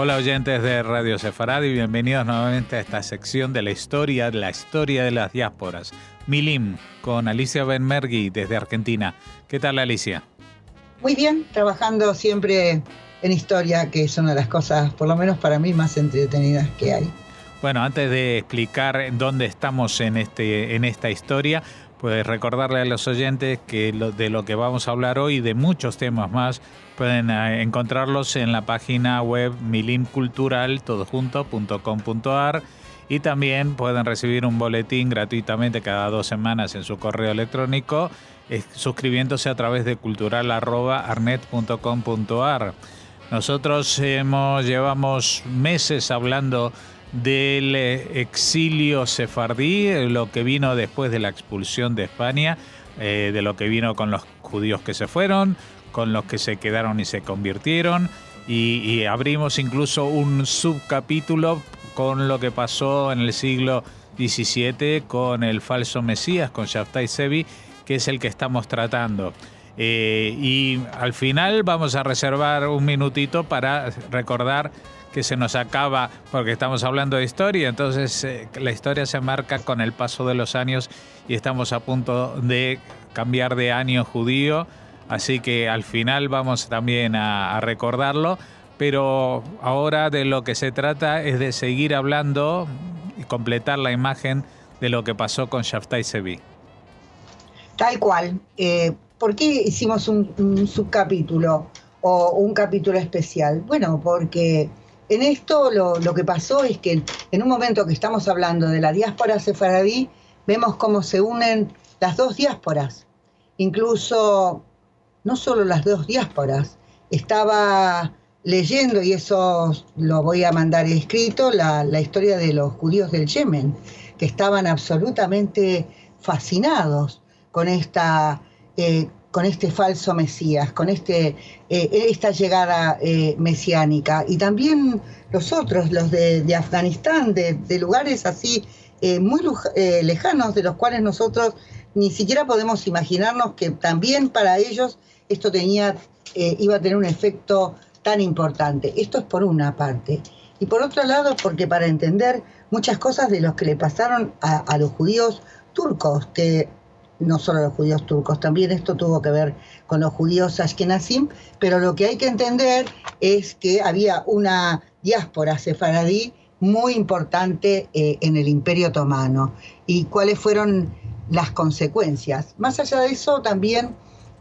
Hola oyentes de Radio Sefarad y bienvenidos nuevamente a esta sección de la historia de las diásporas. Milim, con Alicia Benmergui desde Argentina. ¿Qué tal, Alicia? Muy bien, trabajando siempre en historia, que es una de las cosas, por lo menos para mí, más entretenidas que hay. Bueno, antes de explicar dónde estamos en esta historia, pues recordarle a los oyentes que de lo que vamos a hablar hoy y de muchos temas más pueden encontrarlos en la página web milimcultural.com.ar y también pueden recibir un boletín gratuitamente cada 2 semanas en su correo electrónico suscribiéndose a través de cultural@arnet.com.ar. Nosotros llevamos meses hablando del exilio sefardí, lo que vino después de la expulsión de España, de lo que vino con los judíos que se fueron, con los que se quedaron y se convirtieron, y abrimos incluso un subcapítulo con lo que pasó en el siglo XVII con el falso Mesías, con Shabtai Zevi, que es el que estamos tratando. Y al final vamos a reservar un minutito para recordar que se nos acaba, porque estamos hablando de historia, entonces la historia se marca con el paso de los años y estamos a punto de cambiar de año judío, así que al final vamos también a recordarlo, pero ahora de lo que se trata es de seguir hablando y completar la imagen de lo que pasó con Shabtai Zevi. Tal cual. ¿Por qué hicimos un subcapítulo o un capítulo especial? Bueno, porque en esto lo que pasó es que en un momento que estamos hablando de la diáspora sefaradí, vemos cómo se unen las dos diásporas. Incluso, no solo las dos diásporas, estaba leyendo, y eso lo voy a mandar escrito, la historia de los judíos del Yemen, que estaban absolutamente fascinados con este falso Mesías, con esta llegada mesiánica. Y también los otros, los de Afganistán, de lugares así muy lejanos, de los cuales nosotros ni siquiera podemos imaginarnos que también para ellos esto iba a tener un efecto tan importante. Esto es por una parte. Y por otro lado, porque para entender muchas cosas de los que le pasaron a los judíos turcos, que no solo los judíos turcos, también esto tuvo que ver con los judíos ashkenazim, pero lo que hay que entender es que había una diáspora sefaradí muy importante en el Imperio Otomano, y cuáles fueron las consecuencias. Más allá de eso, también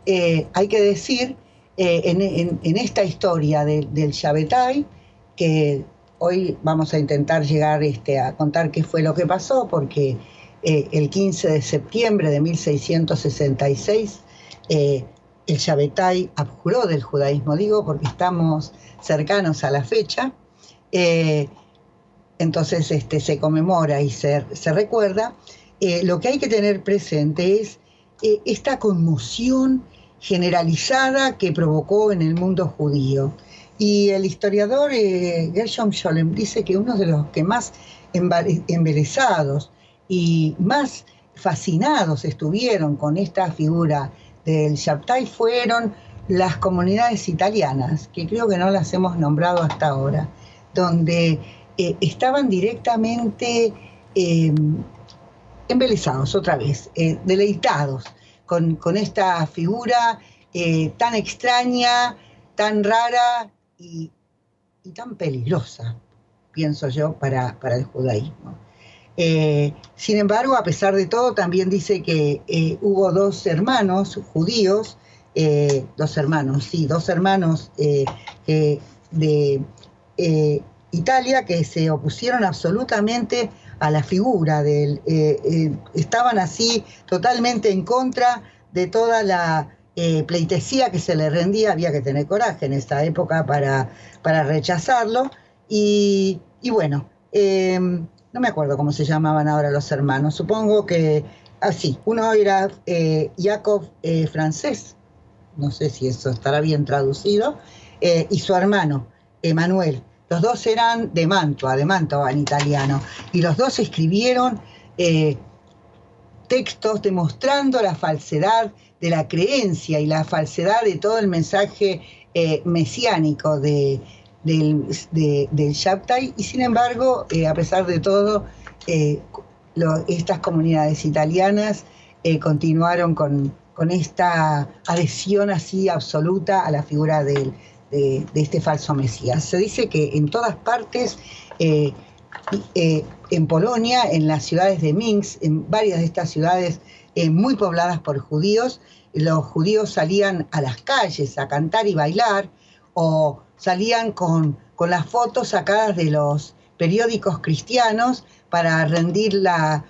hay que decir, en esta historia del Shabbatai, que hoy vamos a intentar llegar a contar qué fue lo que pasó, porque el 15 de septiembre de 1666, el Shabbatai abjuró del judaísmo, digo porque estamos cercanos a la fecha, entonces se conmemora y se recuerda. Lo que hay que tener presente es esta conmoción generalizada que provocó en el mundo judío. Y el historiador Gershom Scholem dice que uno de los que más embelesados y más fascinados estuvieron con esta figura del Shabtai fueron las comunidades italianas, que creo que no las hemos nombrado hasta ahora, donde estaban directamente embelesados otra vez, deleitados con esta figura tan extraña, tan rara y tan peligrosa, pienso yo, para el judaísmo. Sin embargo, a pesar de todo, también dice que hubo dos hermanos judíos, dos hermanos de Italia, que se opusieron absolutamente a la figura estaban así totalmente en contra de toda la pleitesía que se le rendía. Había que tener coraje en esta época para rechazarlo, y bueno, no me acuerdo cómo se llamaban ahora los hermanos, supongo que así, uno era Jacob francés, no sé si eso estará bien traducido, y su hermano Emanuel. Los dos eran de Mantua en italiano, y los dos escribieron textos demostrando la falsedad de la creencia y la falsedad de todo el mensaje mesiánico de del Shabtai, y sin embargo, a pesar de todo, estas comunidades italianas continuaron con esta adhesión así absoluta a la figura de este falso Mesías. Se dice que en todas partes, en Polonia, en las ciudades de Minsk, en varias de estas ciudades muy pobladas por judíos, los judíos salían a las calles a cantar y bailar, o salían con las fotos sacadas de los periódicos cristianos para rendir la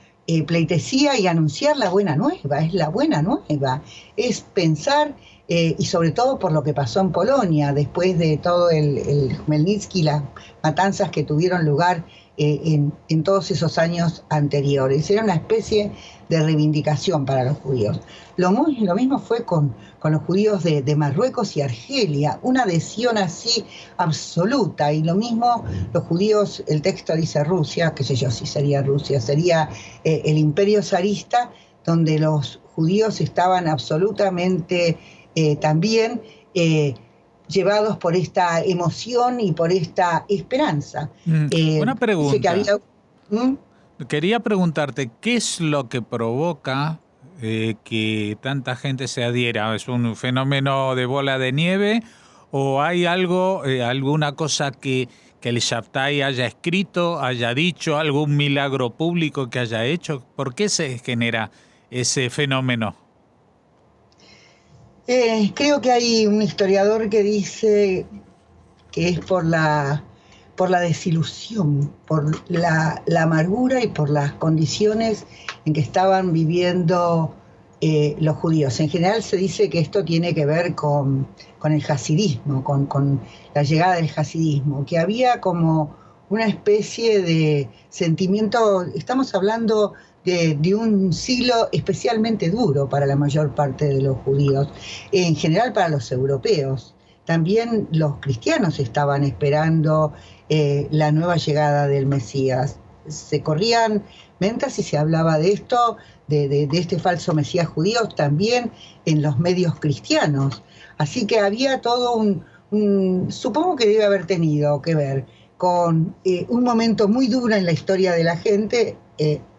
pleitesía y anunciar la buena nueva. Es la buena nueva, es pensar, y sobre todo por lo que pasó en Polonia, después de todo el Chmelnytsky, las matanzas que tuvieron lugar en todos esos años anteriores. Era una especie de reivindicación para los judíos. Lo mismo fue con los judíos de Marruecos y Argelia, una adhesión así absoluta, y lo mismo los judíos, el texto dice Rusia, qué sé yo si sería Rusia, sería el imperio zarista, donde los judíos estaban absolutamente también llevados por esta emoción y por esta esperanza. Una pregunta. Quería preguntarte, ¿qué es lo que provoca que tanta gente se adhiera? ¿Es un fenómeno de bola de nieve o hay algo, alguna cosa que el Shabtai haya escrito, haya dicho, algún milagro público que haya hecho? ¿Por qué se genera ese fenómeno? Creo que hay un historiador que dice que es por la desilusión, por la amargura y por las condiciones en que estaban viviendo los judíos. En general se dice que esto tiene que ver con el hasidismo, con la llegada del hasidismo, que había como una especie de sentimiento. Estamos hablando de un siglo especialmente duro para la mayor parte de los judíos, en general para los europeos. También los cristianos estaban esperando la nueva llegada del Mesías. Se corrían ventas y se hablaba de esto, de este falso Mesías judío, también en los medios cristianos. Así que había todo supongo que debe haber tenido que ver con un momento muy duro en la historia de la gente.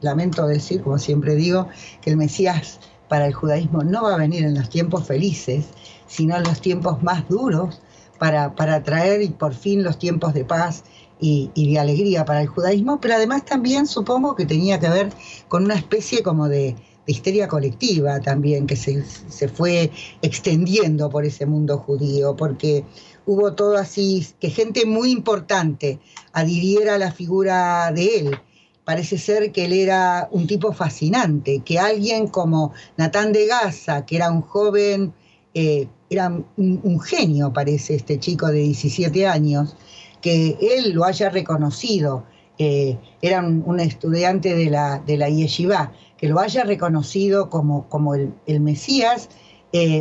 Lamento decir, como siempre digo, que el Mesías para el judaísmo no va a venir en los tiempos felices, sino en los tiempos más duros, para traer y por fin los tiempos de paz y de alegría para el judaísmo, pero además también supongo que tenía que ver con una especie como de histeria colectiva también, que se fue extendiendo por ese mundo judío, porque hubo todo así, que gente muy importante adhiriera a la figura de él. Parece ser que él era un tipo fascinante, que alguien como Natán de Gaza, que era un joven, era un genio, parece, este chico de 17 años, que él lo haya reconocido, era un estudiante de la Yeshivá, que lo haya reconocido como el Mesías,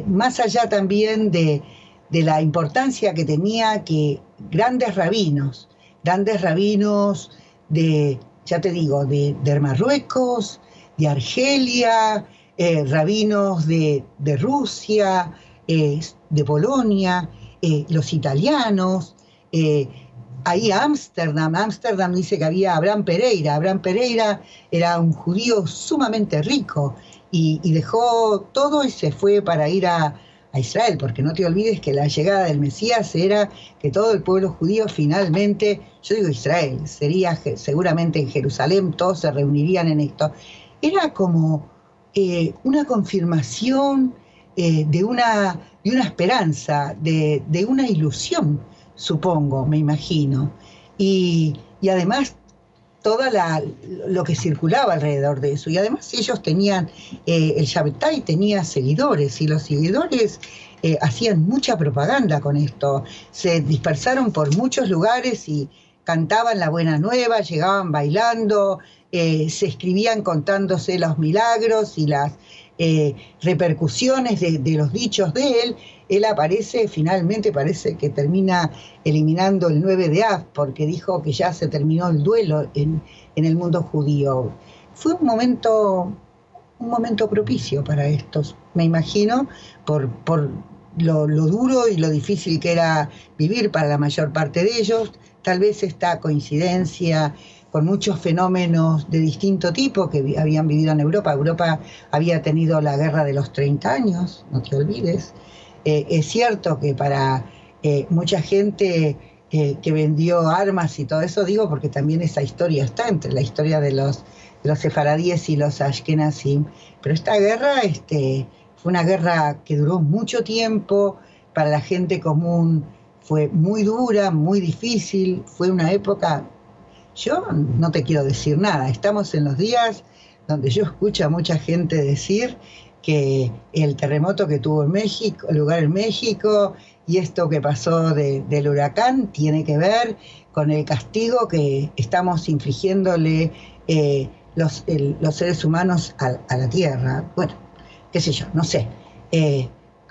más allá también de la importancia que tenía que grandes rabinos de, ya te digo, de Marruecos, de Argelia, rabinos de Rusia, de Polonia, los italianos, ahí Ámsterdam dice que había Abraham Pereira era un judío sumamente rico y dejó todo y se fue para ir a Israel, porque no te olvides que la llegada del Mesías era que todo el pueblo judío finalmente, yo digo Israel, sería seguramente en Jerusalén, todos se reunirían en esto. Era como una confirmación de una esperanza, de una ilusión, supongo, me imagino. Y además todo lo que circulaba alrededor de eso. Y además ellos tenían, el Shabtai tenía seguidores, y los seguidores hacían mucha propaganda con esto. Se dispersaron por muchos lugares y cantaban la buena nueva, llegaban bailando, se escribían contándose los milagros y las repercusiones de los dichos de él. Él aparece, finalmente parece que termina eliminando el 9 de Av, porque dijo que ya se terminó el duelo en el mundo judío. Fue un momento propicio para estos, me imagino, por lo duro y lo difícil que era vivir para la mayor parte de ellos. Tal vez esta coincidencia con muchos fenómenos de distinto tipo que habían vivido en Europa. Europa había tenido la guerra de los 30 años, no te olvides. Es cierto que para mucha gente que vendió armas y todo eso, digo porque también esa historia está entre la historia de los sefaradíes y los ashkenazim, pero esta guerra fue una guerra que duró mucho tiempo, para la gente común fue muy dura, muy difícil, fue una época, yo no te quiero decir nada, estamos en los días donde yo escucho a mucha gente decir que el terremoto que tuvo en México, el lugar en México, y esto que pasó del huracán tiene que ver con el castigo que estamos infligiéndole los seres humanos a la Tierra. Bueno, qué sé yo, no sé.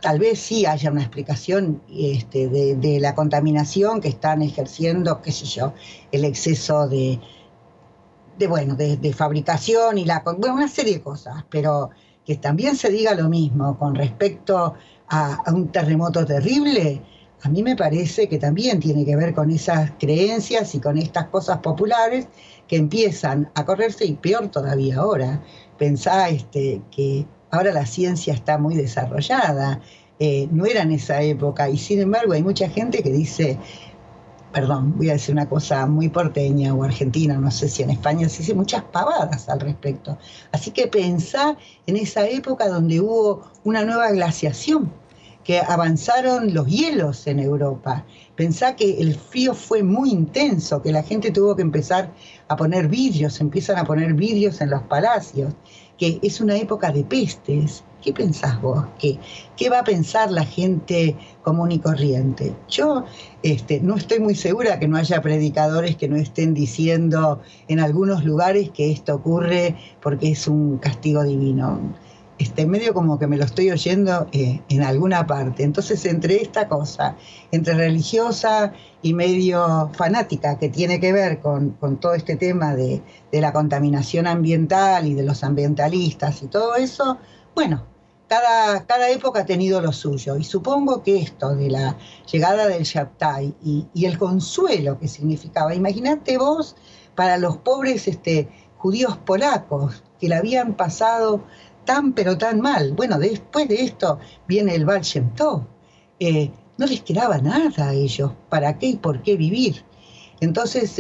Tal vez sí haya una explicación de la contaminación que están ejerciendo, qué sé yo, el exceso de fabricación y una serie de cosas, pero que también se diga lo mismo con respecto a un terremoto terrible, a mí me parece que también tiene que ver con esas creencias y con estas cosas populares que empiezan a correrse, y peor todavía ahora. Pensá que ahora la ciencia está muy desarrollada, no era en esa época, y sin embargo hay mucha gente que dice, perdón, voy a decir una cosa muy porteña o argentina, no sé si en España se dice muchas pavadas al respecto. Así que pensá en esa época donde hubo una nueva glaciación, que avanzaron los hielos en Europa. Pensá que el frío fue muy intenso, que la gente tuvo que empezar a poner vidrios, empiezan a poner vidrios en los palacios, que es una época de pestes. ¿Qué pensás vos? ¿Qué va a pensar la gente común y corriente? Yo no estoy muy segura que no haya predicadores que no estén diciendo en algunos lugares que esto ocurre porque es un castigo divino. Medio como que me lo estoy oyendo en alguna parte. Entonces, entre esta cosa, entre religiosa y medio fanática, que tiene que ver con todo este tema de la contaminación ambiental y de los ambientalistas y todo eso, bueno, cada época ha tenido lo suyo, y supongo que esto de la llegada del Shabtai y el consuelo que significaba, imagínate vos para los pobres judíos polacos que la habían pasado tan pero tan mal. Bueno, después de esto viene el Baal Shem Tov. No les quedaba nada a ellos, ¿para qué y por qué vivir? Entonces,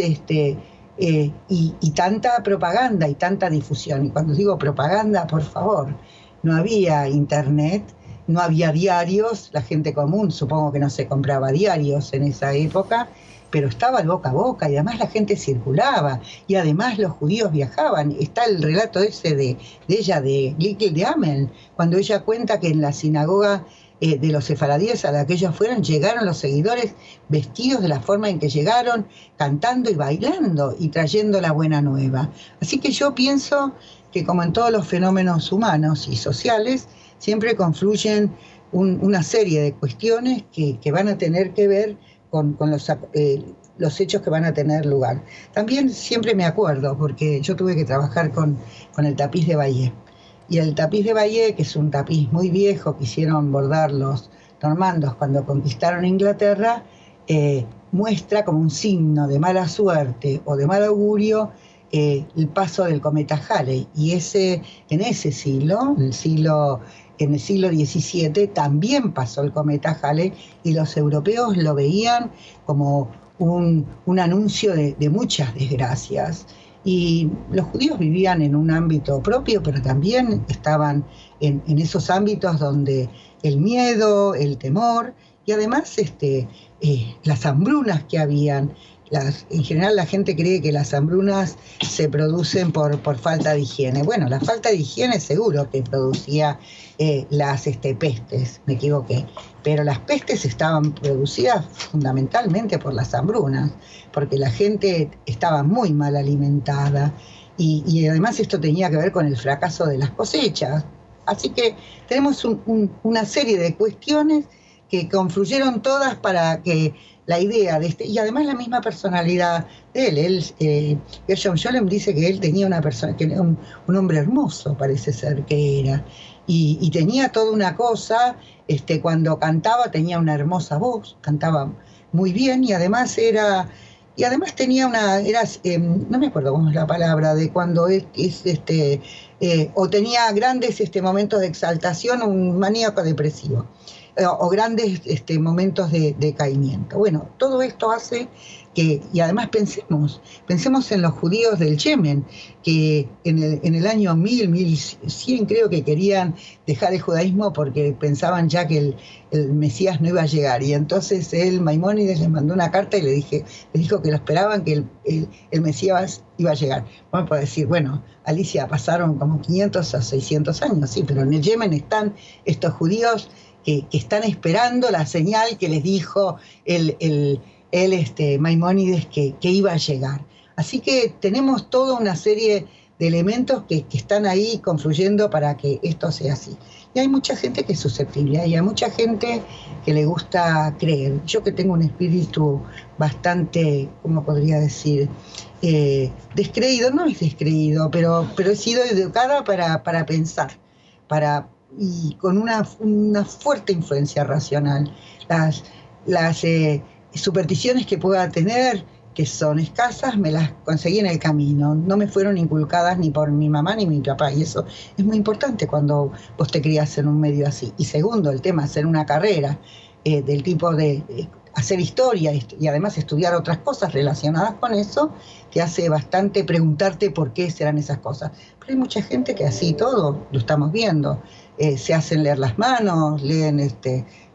y tanta propaganda y tanta difusión, y cuando digo propaganda, por favor, no había internet, no había diarios, la gente común supongo que no se compraba diarios en esa época, pero estaba el boca a boca, y además la gente circulaba, y además los judíos viajaban. Está el relato ese de ella, de Likel de Amel, cuando ella cuenta que en la sinagoga de los sefaradíes a la que ellos fueron, llegaron los seguidores vestidos de la forma en que llegaron, cantando y bailando y trayendo la buena nueva. Así que yo pienso que, como en todos los fenómenos humanos y sociales, siempre confluyen una serie de cuestiones que van a tener que ver con los hechos que van a tener lugar. También siempre me acuerdo, porque yo tuve que trabajar con el tapiz de Bayeux. Y el tapiz de Bayeux, que es un tapiz muy viejo que hicieron bordar los normandos cuando conquistaron Inglaterra, muestra como un signo de mala suerte o de mal augurio el paso del cometa Halley. Y en ese siglo, en el siglo XVII, también pasó el cometa Halley, y los europeos lo veían como un anuncio de muchas desgracias. Y los judíos vivían en un ámbito propio, pero también estaban en esos ámbitos donde el miedo, el temor, y además las hambrunas que habían. En general la gente cree que las hambrunas se producen por falta de higiene. Bueno, la falta de higiene seguro que producía las pestes, me equivoqué. Pero las pestes estaban producidas fundamentalmente por las hambrunas, porque la gente estaba muy mal alimentada, y además esto tenía que ver con el fracaso de las cosechas. Así que tenemos una serie de cuestiones que confluyeron todas para que la idea de y además la misma personalidad de él. Gershom Scholem dice que él tenía una persona, que era un hombre hermoso, parece ser que era, y tenía toda una cosa, cuando cantaba tenía una hermosa voz, cantaba muy bien, y además tenía no me acuerdo cómo es la palabra, de cuando o tenía grandes momentos de exaltación, un maníaco depresivo, o grandes momentos de decaimiento. Bueno, todo esto hace que, y además pensemos en los judíos del Yemen, que en el año 1100 creo que querían dejar el judaísmo porque pensaban ya que el Mesías no iba a llegar, y entonces Maimónides les mandó una carta y les dijo que lo esperaban, que el Mesías iba a llegar. Vamos a poder decir, bueno, Alicia, pasaron como 500 a 600 años, sí, pero en el Yemen están estos judíos que están esperando la señal que les dijo Maimónides que iba a llegar. Así que tenemos toda una serie de elementos que están ahí confluyendo para que esto sea así. Y hay mucha gente que es susceptible, y hay mucha gente que le gusta creer. Yo, que tengo un espíritu bastante, ¿cómo podría decir? Descreído, no es descreído, pero he sido educada para pensar, y con una fuerte influencia racional. Las supersticiones que pueda tener, que son escasas, me las conseguí en el camino, no me fueron inculcadas ni por mi mamá ni mi papá, y eso es muy importante cuando vos te crías en un medio así. Y segundo, el tema de hacer una carrera del tipo de hacer historia y además estudiar otras cosas relacionadas con eso, te hace bastante preguntarte por qué serán esas cosas. Pero hay mucha gente que así todo, lo estamos viendo, se hacen leer las manos, leen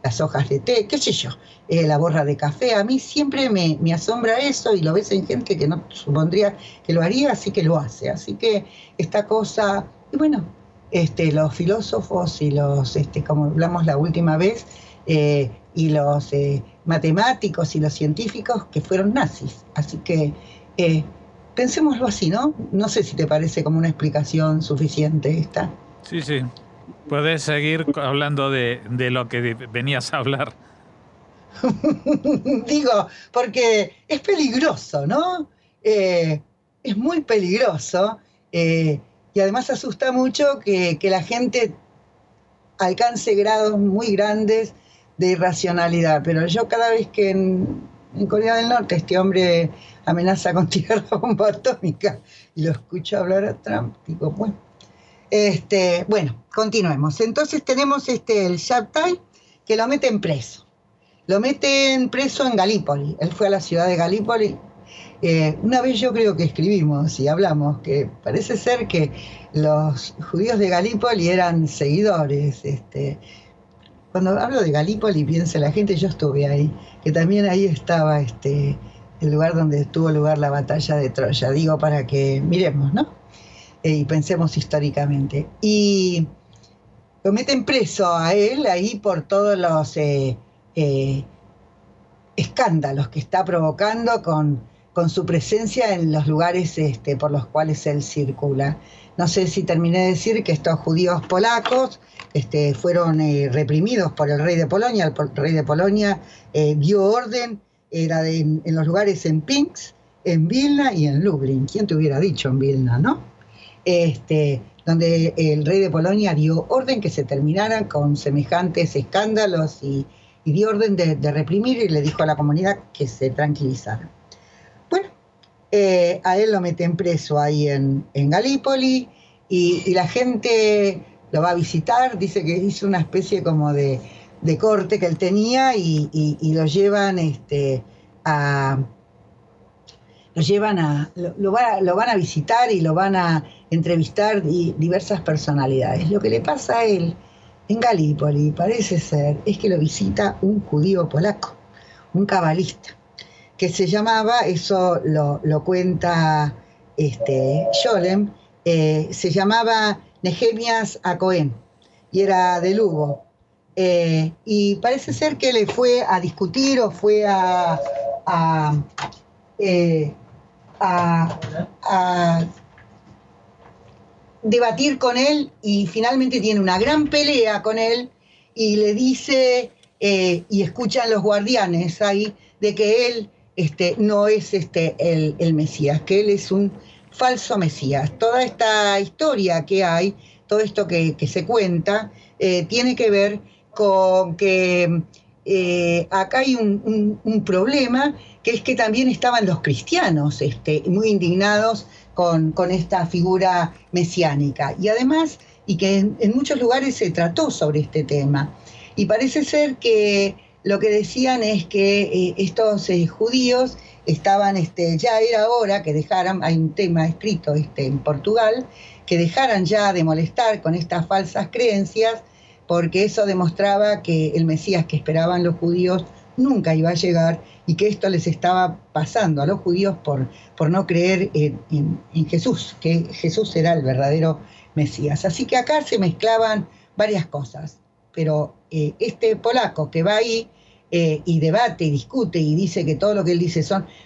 las hojas de té, qué sé yo, la borra de café. A mí siempre me asombra eso, y lo ves en gente que no supondría que lo haría, así que lo hace. Así que esta cosa, y bueno, los filósofos y los, como hablamos la última vez, y los matemáticos y los científicos que fueron nazis. Así que pensémoslo así, ¿no? No sé si te parece como una explicación suficiente esta. Sí, sí. Puedes seguir hablando de lo que venías a hablar. Digo, porque es peligroso, ¿no? Es muy peligroso, y además asusta mucho que la gente alcance grados muy grandes de irracionalidad. Pero yo, cada vez que en Corea del Norte este hombre amenaza con tirar la bomba atómica y lo escucho hablar a Trump, digo, bueno, continuemos. Entonces tenemos el Shabtai, que lo meten preso. Lo meten preso en Galípoli. Él fue a la ciudad de Galípoli. Una vez yo creo que escribimos y hablamos que parece ser que los judíos de Galípoli eran seguidores. Cuando hablo de Galípoli, piensa la gente, yo estuve ahí, que también ahí estaba el lugar donde tuvo lugar la batalla de Troya. Digo, para que miremos, ¿no? Y pensemos históricamente. Y lo meten preso a él ahí por todos los escándalos que está provocando con su presencia en los lugares por los cuales él circula. No sé si terminé de decir que estos judíos polacos fueron reprimidos por el rey de Polonia. El rey de Polonia dio orden, era en los lugares en Pinsk, en Vilna y en Lublin. ¿Quién te hubiera dicho en Vilna, no? Donde el rey de Polonia dio orden que se terminaran con semejantes escándalos, y dio orden de reprimir, y le dijo a la comunidad que se tranquilizara. Bueno, a él lo meten preso ahí en Galípoli, y la gente lo va a visitar. Dice que hizo una especie como de corte que él tenía, y lo llevan lo van a visitar y lo van a entrevistar diversas personalidades. Lo que le pasa a él en Galípoli, parece ser, es que lo visita un judío polaco, un cabalista, que se llamaba, eso lo cuenta Scholem, se llamaba Nehemías Acohen, y era de Lugo. Y parece ser que le fue a discutir, o fue a debatir con él, y finalmente tiene una gran pelea con él, y le dice, y escuchan los guardianes ahí de que él no es el Mesías, que él es un falso Mesías. Toda esta historia que hay, todo esto que se cuenta, tiene que ver con que acá hay un problema, que es que también estaban los cristianos muy indignados con esta figura mesiánica. Y además, y que en muchos lugares se trató sobre este tema. Y parece ser que lo que decían es que estos judíos estaban, ya era hora que dejaran, hay un tema escrito en Portugal, que dejaran ya de molestar con estas falsas creencias, porque eso demostraba que el Mesías que esperaban los judíos nunca iba a llegar, y que esto les estaba pasando a los judíos por no creer en Jesús, que Jesús era el verdadero Mesías. Así que acá se mezclaban varias cosas, pero este polaco que va ahí y debate y discute y dice que todo lo que él dice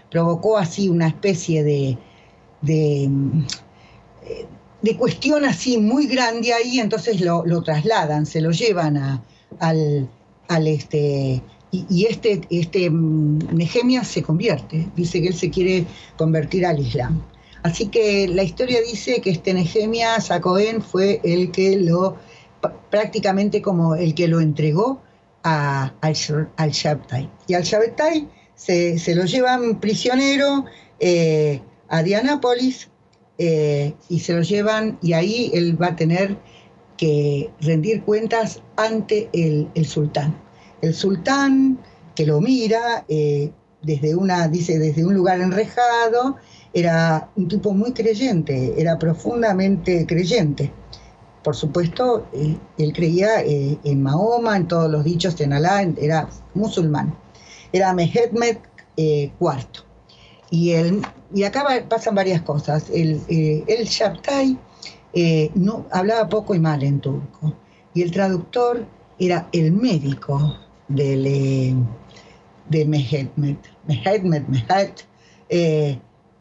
provocó así una especie de cuestión así muy grande ahí, entonces lo trasladan, se lo llevan al Nehemías se convierte, dice que él se quiere convertir al Islam. Así que la historia dice que Nehemías a Cohen fue el que prácticamente como el que lo entregó al Shabtai. Y al Shabtai se lo llevan prisionero a Dianápolis, y se lo llevan, y ahí él va a tener que rendir cuentas ante el sultán. El sultán, que lo mira desde un lugar enrejado, era un tipo muy creyente, era profundamente creyente. Por supuesto, él creía en Mahoma, en todos los dichos de Alá, era musulmán. Era Mehmed IV. Y acá pasan varias cosas. El Shabtai no hablaba poco y mal en turco, y el traductor era el médico de Mehmed.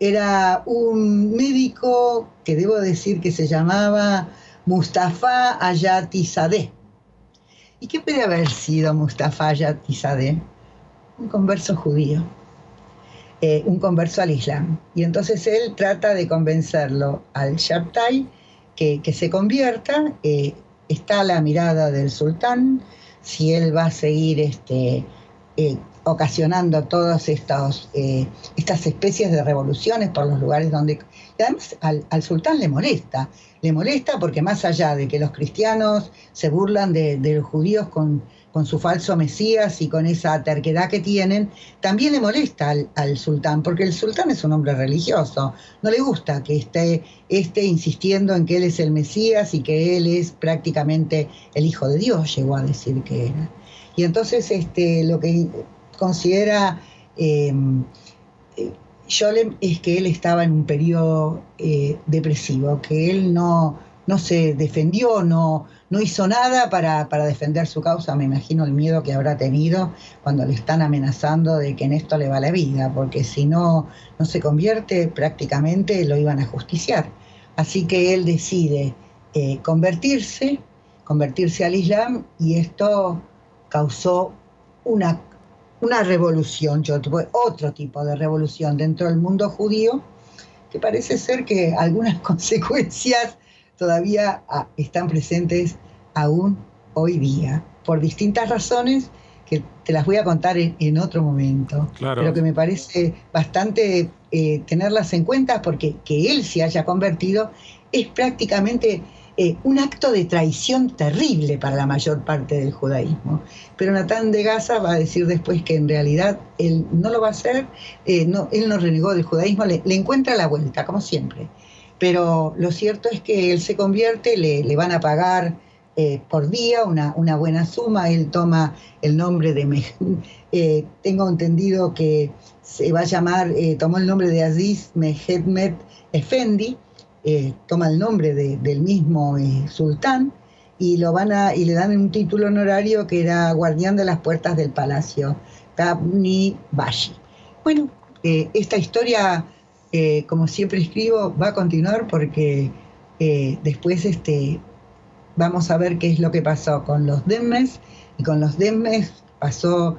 Era un médico que debo decir que se llamaba Mustafa Ayatzadeh. ¿Y qué puede haber sido Mustafa Ayatzadeh? Un converso judío, un converso al Islam. Y entonces él trata de convencerlo al Shabtai que se convierta. Está a la mirada del sultán si él va a seguir ocasionando todas estas especies de revoluciones por los lugares donde... Y además al sultán le molesta porque más allá de que los cristianos se burlan de los judíos con su falso Mesías y con esa terquedad que tienen, también le molesta al sultán, porque el sultán es un hombre religioso, no le gusta que esté insistiendo en que él es el Mesías y que él es prácticamente el hijo de Dios, llegó a decir que era. Y entonces lo que considera Scholem es que él estaba en un periodo depresivo, que él no se defendió, no hizo nada para defender su causa. Me imagino el miedo que habrá tenido cuando le están amenazando de que en esto le va la vida, porque si no se convierte, prácticamente lo iban a justiciar. Así que él decide convertirse al Islam, y esto causó una revolución, otro tipo de revolución dentro del mundo judío, que parece ser que algunas consecuencias todavía están presentes aún hoy día, por distintas razones que te las voy a contar en otro momento. Claro. Pero que me parece bastante tenerlas en cuenta, porque que él se haya convertido es prácticamente un acto de traición terrible para la mayor parte del judaísmo. Pero Natán de Gaza va a decir después que en realidad él no lo va a hacer, él no renegó del judaísmo, le encuentra la vuelta, como siempre. Pero lo cierto es que él se convierte, le van a pagar por día una buena suma. Él toma el nombre de tengo entendido que se va a llamar, tomó el nombre de Aziz Mehmed Efendi, toma el nombre del mismo sultán, y le dan un título honorario que era guardián de las puertas del palacio, Tabni Bashi. Bueno, esta historia, como siempre escribo, va a continuar, porque después vamos a ver qué es lo que pasó con los Demmes, y con los Demmes pasó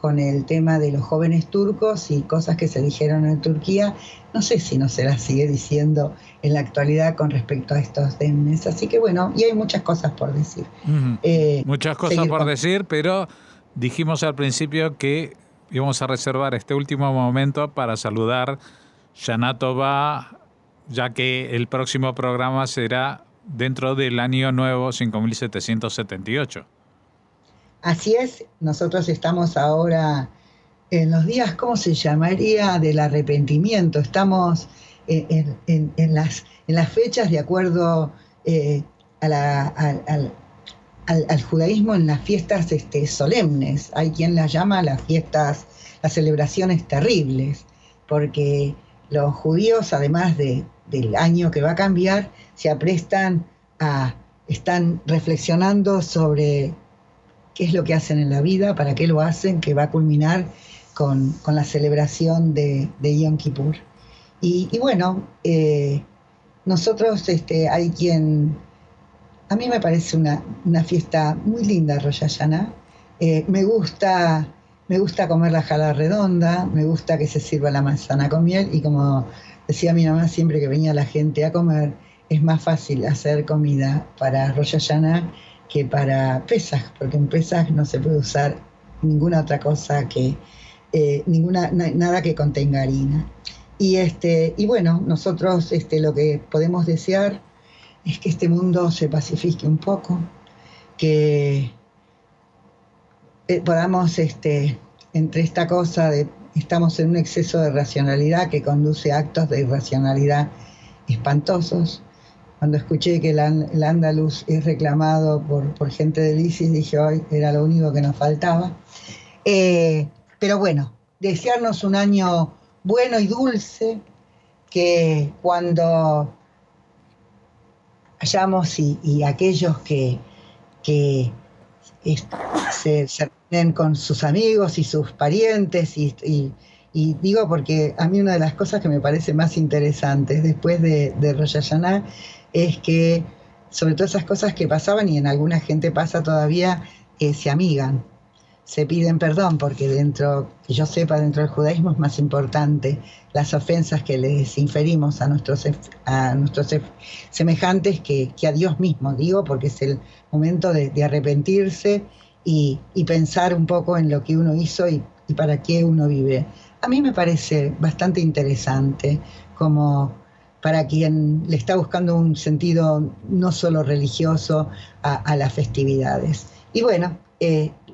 con el tema de los jóvenes turcos y cosas que se dijeron en Turquía. No sé si no se las sigue diciendo en la actualidad con respecto a estos demnes. Así que bueno, y hay muchas cosas por decir. Muchas cosas por decir, pero dijimos al principio que íbamos a reservar este último momento para saludar Shana Tova, ya que el próximo programa será dentro del año nuevo 5778. Así es, nosotros estamos ahora en los días, ¿cómo se llamaría?, del arrepentimiento. Estamos en las fechas de acuerdo al judaísmo, en las fiestas solemnes. Hay quien las llama las celebraciones terribles, porque los judíos, además del año que va a cambiar, están reflexionando sobre qué es lo que hacen en la vida, para qué lo hacen, que va a culminar con la celebración de Yom Kippur. Y bueno, nosotros hay quien... A mí me parece una fiesta muy linda, Rosh Hashanah. Me gusta comer la jala redonda, me gusta que se sirva la manzana con miel, y como decía mi mamá siempre que venía la gente a comer, es más fácil hacer comida para Rosh Hashanah que para Pesaj, porque en Pesaj no se puede usar ninguna otra cosa que nada que contenga harina. Y bueno, nosotros lo que podemos desear es que este mundo se pacifique un poco, que podamos, entre esta cosa de estamos en un exceso de racionalidad que conduce a actos de irracionalidad espantosos. Cuando escuché que el Andaluz es reclamado por gente del ISIS, dije, hoy era lo único que nos faltaba. Pero bueno, desearnos un año bueno y dulce, que cuando hayamos y aquellos que se reúnen con sus amigos y sus parientes, y digo porque a mí una de las cosas que me parece más interesantes después de Rosh Hashanah es que, sobre todo esas cosas que pasaban y en alguna gente pasa todavía, se amigan, se piden perdón, porque que yo sepa, dentro del judaísmo es más importante las ofensas que les inferimos a nuestros semejantes que a Dios mismo, digo, porque es el momento de arrepentirse y pensar un poco en lo que uno hizo y para qué uno vive. A mí me parece bastante interesante, como para quien le está buscando un sentido no solo religioso a las festividades. Y bueno,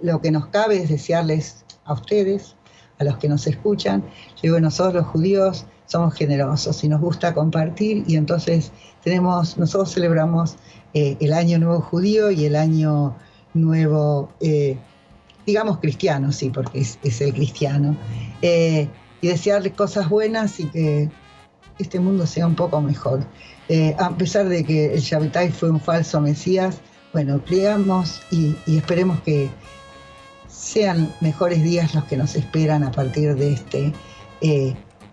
lo que nos cabe es desearles a ustedes, a los que nos escuchan, digo, nosotros los judíos somos generosos y nos gusta compartir, y entonces nosotros celebramos el Año Nuevo Judío y el Año Nuevo, digamos cristiano, sí, porque es el cristiano, y desearles cosas buenas y que este mundo sea un poco mejor. A pesar de que el Shabbatai fue un falso Mesías, bueno, creamos y esperemos que sean mejores días los que nos esperan a partir de este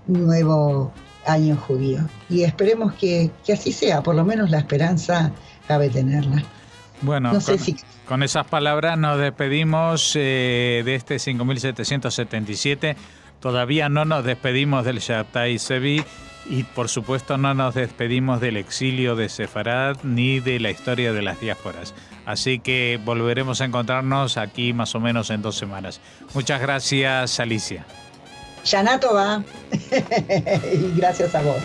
nuevo año judío. Y esperemos que así sea, por lo menos la esperanza cabe tenerla. Bueno, no sé con esas palabras nos despedimos de este 5777. Todavía no nos despedimos del Shabtai Sevi y por supuesto no nos despedimos del exilio de Sefarad ni de la historia de las diásporas. Así que volveremos a encontrarnos aquí más o menos en 2 semanas. Muchas gracias, Alicia. Shana Tova. Y gracias a vos.